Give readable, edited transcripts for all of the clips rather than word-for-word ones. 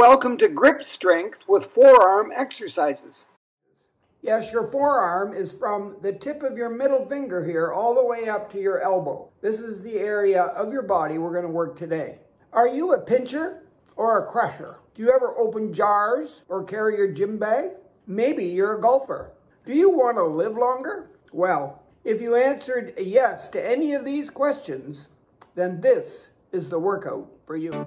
Welcome to Grip Strength with Forearm Exercises. Yes, your forearm is from the tip of your middle finger here all the way up to your elbow. This is the area of your body we're going to work today. Are you a pincher or a crusher? Do you ever open jars or carry your gym bag? Maybe you're a golfer. Do you want to live longer? Well, if you answered yes to any of these questions, then this is the workout for you.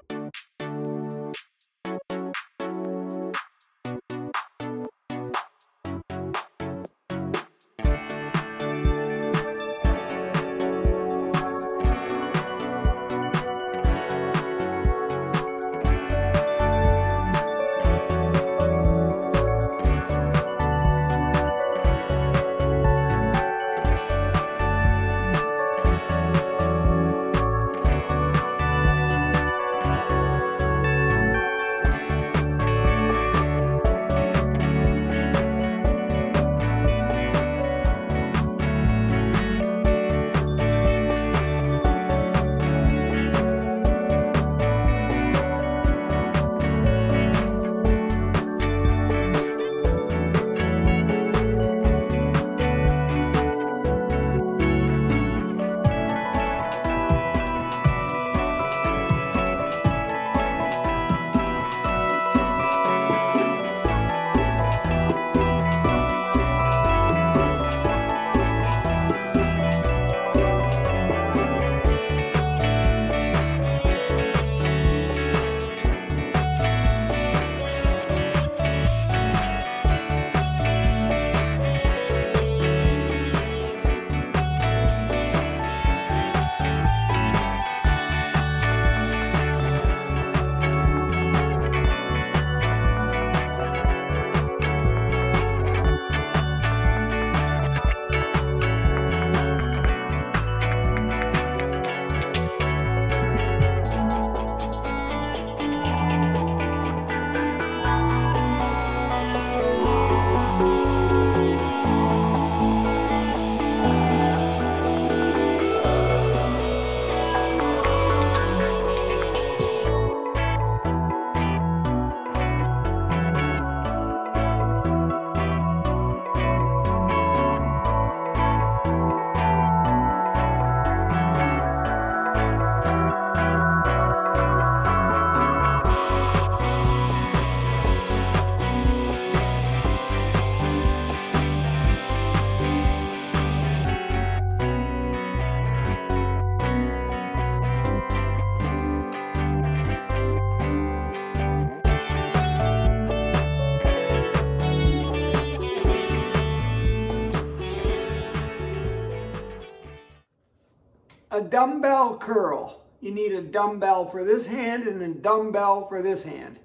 A dumbbell curl. You need a dumbbell for this hand and a dumbbell for this hand.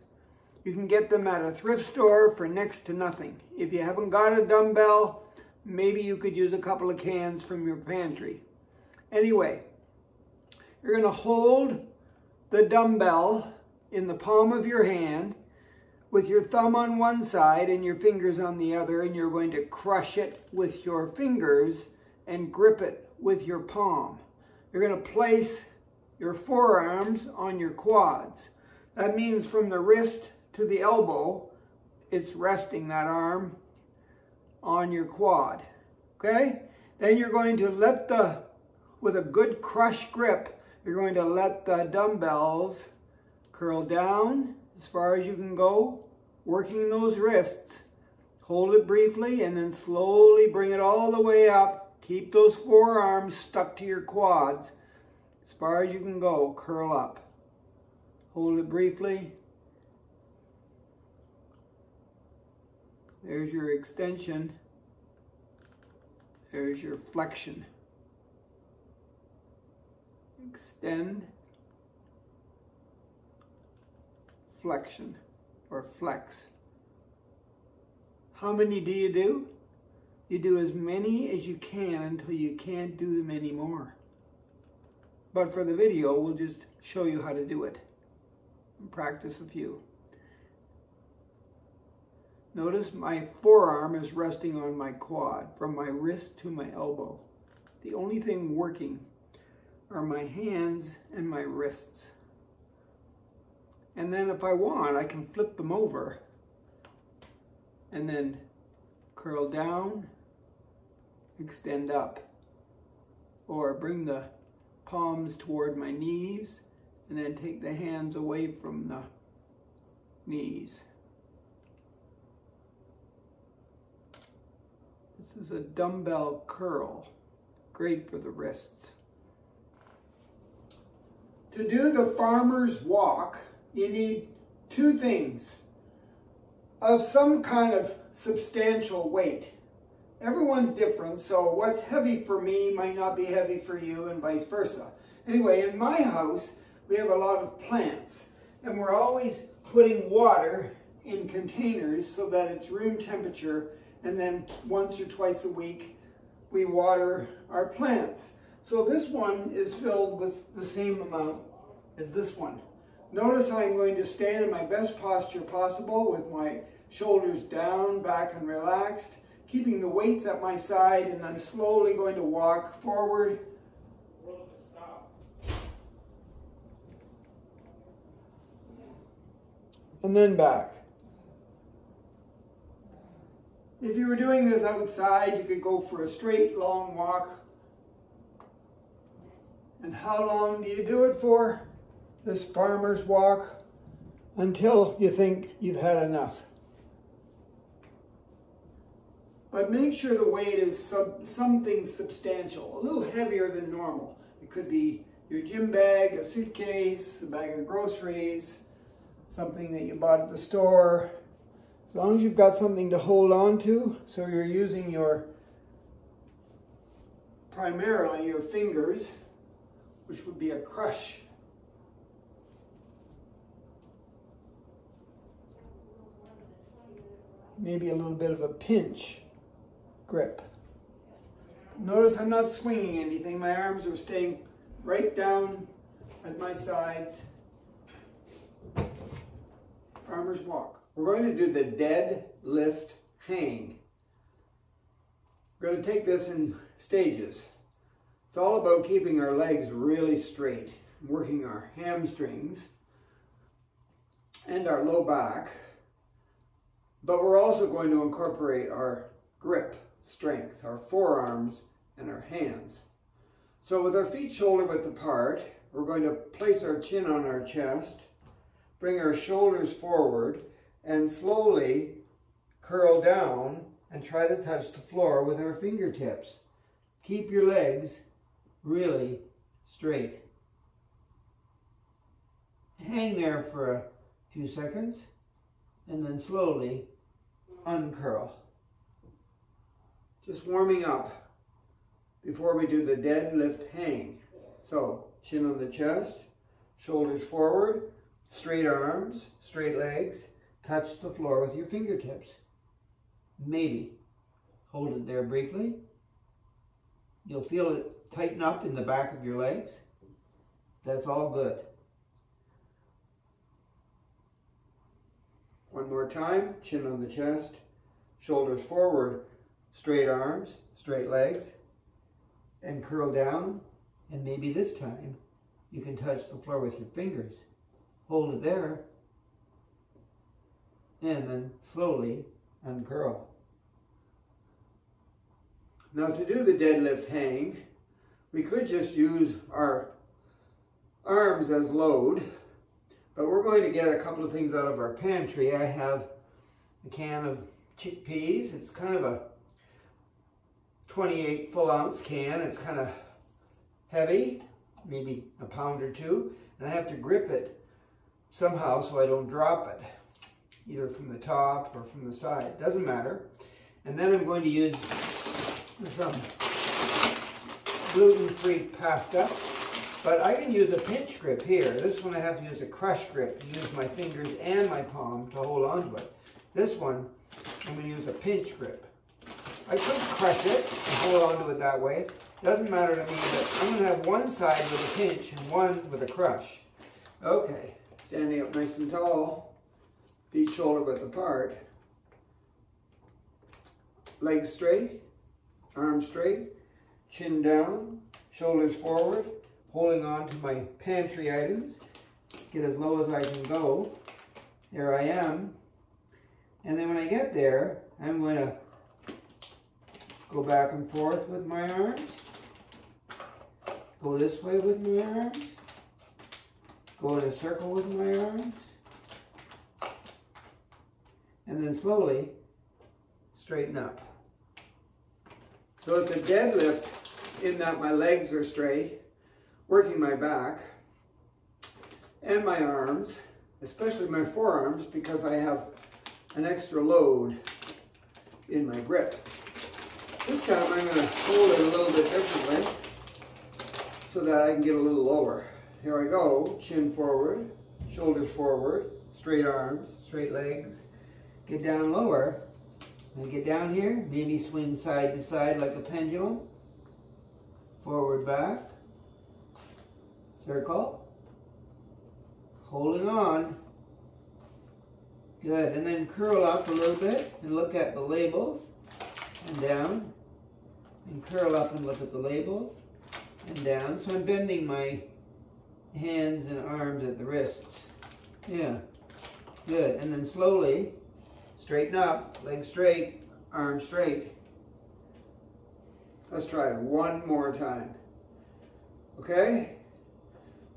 You can get them at a thrift store for next to nothing. If you haven't got a dumbbell, maybe you could use a couple of cans from your pantry. Anyway, you're going to hold the dumbbell in the palm of your hand with your thumb on one side and your fingers on the other, and you're going to crush it with your fingers and grip it with your palm. You're going to place your forearms on your quads. That means from the wrist to the elbow, it's resting that arm on your quad. Okay? Then you're going to with a good crush grip, you're going to let the dumbbells curl down as far as you can go, working those wrists. Hold it briefly and then slowly bring it all the way up. Keep those forearms stuck to your quads. As far as you can go, curl up. Hold it briefly. There's your extension. There's your flexion. Extend. Flexion or flex. How many do you do? You do as many as you can until you can't do them anymore. But for the video, we'll just show you how to do it and practice a few. Notice my forearm is resting on my quad from my wrist to my elbow. The only thing working are my hands and my wrists. And then if I want, I can flip them over and then curl down, extend up, or bring the palms toward my knees and then take the hands away from the knees. This is a dumbbell curl, great for the wrists. To do the farmer's walk, you need two things of some kind of substantial weight. Everyone's different, so what's heavy for me might not be heavy for you and vice versa. Anyway, in my house, we have a lot of plants, and we're always putting water in containers so that it's room temperature, and then once or twice a week, we water our plants. So this one is filled with the same amount as this one. Notice I'm going to stand in my best posture possible with my shoulders down, back and relaxed, keeping the weights at my side, and I'm slowly going to walk forward and then back. If you were doing this outside, you could go for a straight, long walk. And how long do you do it for? This farmer's walk, until you think you've had enough. But make sure the weight is something substantial, a little heavier than normal. It could be your gym bag, a suitcase, a bag of groceries, something that you bought at the store. As long as you've got something to hold on to, so you're using primarily your fingers, which would be a crush. Maybe a little bit of a pinch grip. Notice I'm not swinging anything. My arms are staying right down at my sides. Farmer's walk. We're going to do the dead lift hang. We're going to take this in stages. It's all about keeping our legs really straight, working our hamstrings and our low back. But we're also going to incorporate our grip strength, our forearms and our hands. So with our feet shoulder width apart, we're going to place our chin on our chest, bring our shoulders forward, and slowly curl down and try to touch the floor with our fingertips. Keep your legs really straight. Hang there for a few seconds and then slowly uncurl. Just warming up before we do the dead lift hang. So chin on the chest, shoulders forward, straight arms, straight legs, touch the floor with your fingertips. Maybe. Hold it there briefly. You'll feel it tighten up in the back of your legs. That's all good. One more time, chin on the chest, shoulders forward, straight arms, straight legs, and curl down. And maybe this time you can touch the floor with your fingers. Hold it there, and then slowly uncurl. Now to do the deadlift hang, we could just use our arms as load, but we're going to get a couple of things out of our pantry. I have a can of chickpeas. It's kind of a 28 full ounce can. It's kind of heavy, maybe a pound or two, and I have to grip it somehow so I don't drop it, either from the top or from the side. Doesn't matter. And then I'm going to use some gluten-free pasta, but I can use a pinch grip here. This one I have to use a crush grip to use my fingers and my palm to hold on to it. This one I'm going to use a pinch grip. I could crush it and hold on to it that way. Doesn't matter to me, but I'm going to have one side with a pinch and one with a crush. Okay, standing up nice and tall, feet shoulder width apart, legs straight, arms straight, chin down, shoulders forward, holding on to my pantry items. get as low as I can go. There I am. And then when I get there, I'm going to go back and forth with my arms. Go this way with my arms. Go in a circle with my arms. And then slowly straighten up. So at the deadlift, in that my legs are straight, working my back and my arms, especially my forearms, because I have an extra load in my grip. This time I'm going to hold it a little bit differently so that I can get a little lower. Here I go, chin forward, shoulders forward, straight arms, straight legs. Get down lower, and get down here, maybe swing side to side like a pendulum. Forward, back, circle, holding on. Good, and then curl up a little bit and look at the labels, and down, and curl up and look at the labels, and down. So I'm bending my hands and arms at the wrists. Yeah, good, and then slowly straighten up, legs straight, arms straight. Let's try it one more time. Okay?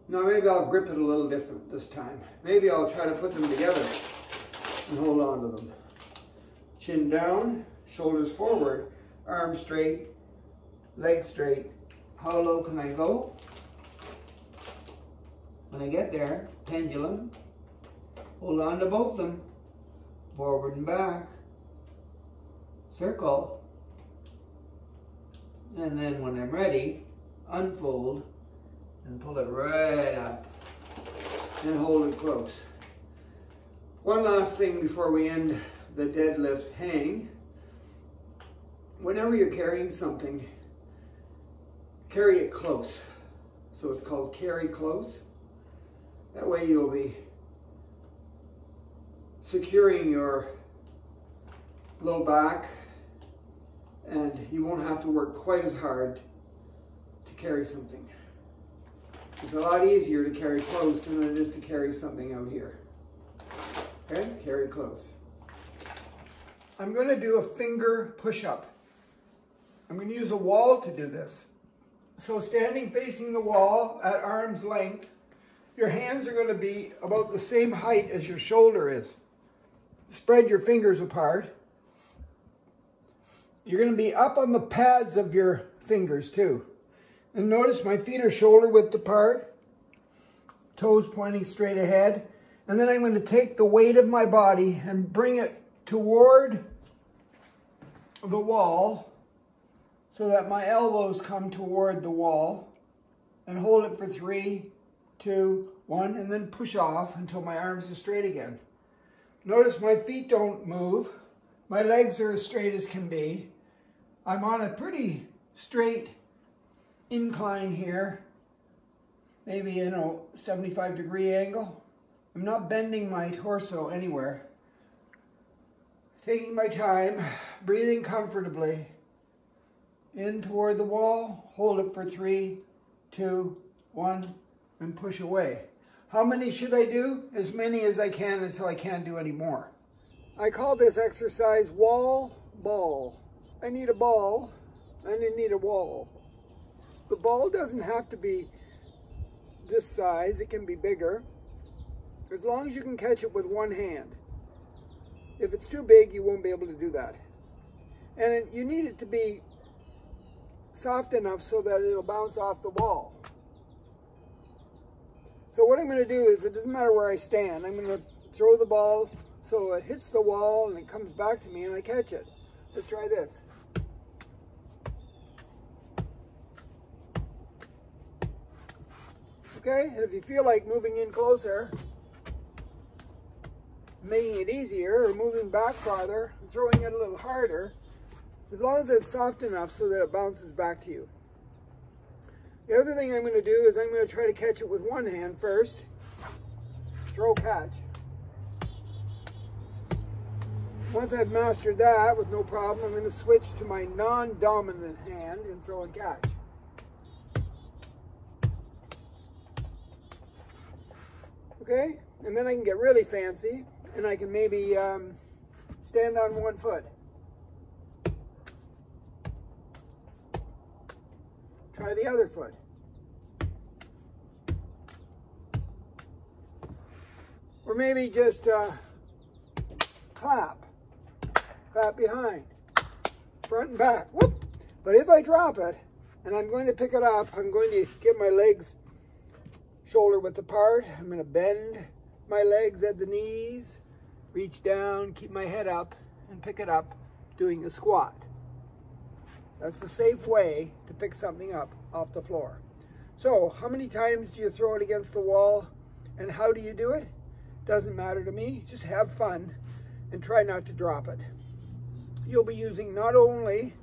Now maybe I'll grip it a little different this time. Maybe I'll try to put them together and hold on to them. Chin down, shoulders forward, arms straight, legs straight. How low can I go? When I get there, pendulum, hold on to both of them. Forward and back, circle, and then when I'm ready, unfold and pull it right up and hold it close. One last thing before we end the deadlift hang. Whenever you're carrying something, carry it close. So it's called carry close. That way you'll be securing your low back, and you won't have to work quite as hard to carry something. It's a lot easier to carry close than it is to carry something out here. Okay, carry close. I'm going to do a finger push-up. I'm going to use a wall to do this. So standing facing the wall at arm's length, your hands are going to be about the same height as your shoulder is. Spread your fingers apart. You're going to be up on the pads of your fingers too. And notice my feet are shoulder width apart, toes pointing straight ahead. And then I'm going to take the weight of my body and bring it toward the wall so that my elbows come toward the wall, and hold it for 3, 2, 1, and then push off until my arms are straight again. Notice my feet don't move. My legs are as straight as can be. I'm on a pretty straight incline here. Maybe, 75-degree angle. I'm not bending my torso anywhere. Taking my time, breathing comfortably. In toward the wall, hold it for 3, 2, 1, and push away. How many should I do? As many as I can until I can't do any more. I call this exercise wall ball. I need a ball and I need a wall. The ball doesn't have to be this size, it can be bigger, as long as you can catch it with one hand. If it's too big, you won't be able to do that. And you need it to be soft enough so that it'll bounce off the wall. So what I'm going to do is, it doesn't matter where I stand, I'm going to throw the ball so it hits the wall and it comes back to me and I catch it. Let's try this. Okay, and if you feel like moving in closer, making it easier, or moving back farther and throwing it a little harder, as long as it's soft enough so that it bounces back to you. The other thing I'm going to do is I'm going to try to catch it with one hand first. Throw, catch. Once I've mastered that with no problem, I'm going to switch to my non-dominant hand and throw and catch. Okay? And then I can get really fancy, and I can maybe stand on one foot. Try the other foot. Or maybe just clap behind, front and back. Whoop! But if I drop it, and I'm going to pick it up, I'm going to get my legs shoulder width apart. I'm going to bend my legs at the knees, reach down, keep my head up, and pick it up doing a squat. That's the safe way to pick something up off the floor. So, how many times do you throw it against the wall, and how do you do it? Doesn't matter to me. Just have fun and try not to drop it. You'll be using not only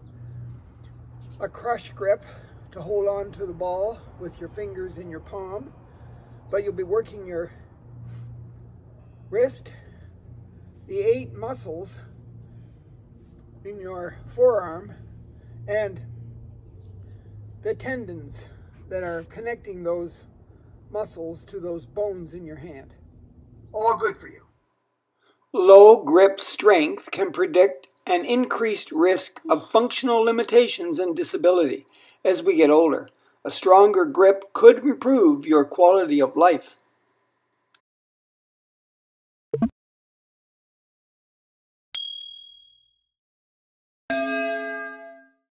a crush grip to hold on to the ball with your fingers in your palm, but you'll be working your wrist, the 8 muscles in your forearm, and the tendons that are connecting those muscles to those bones in your hand. All good for you. Low grip strength can predict an increased risk of functional limitations and disability as we get older. A stronger grip could improve your quality of life.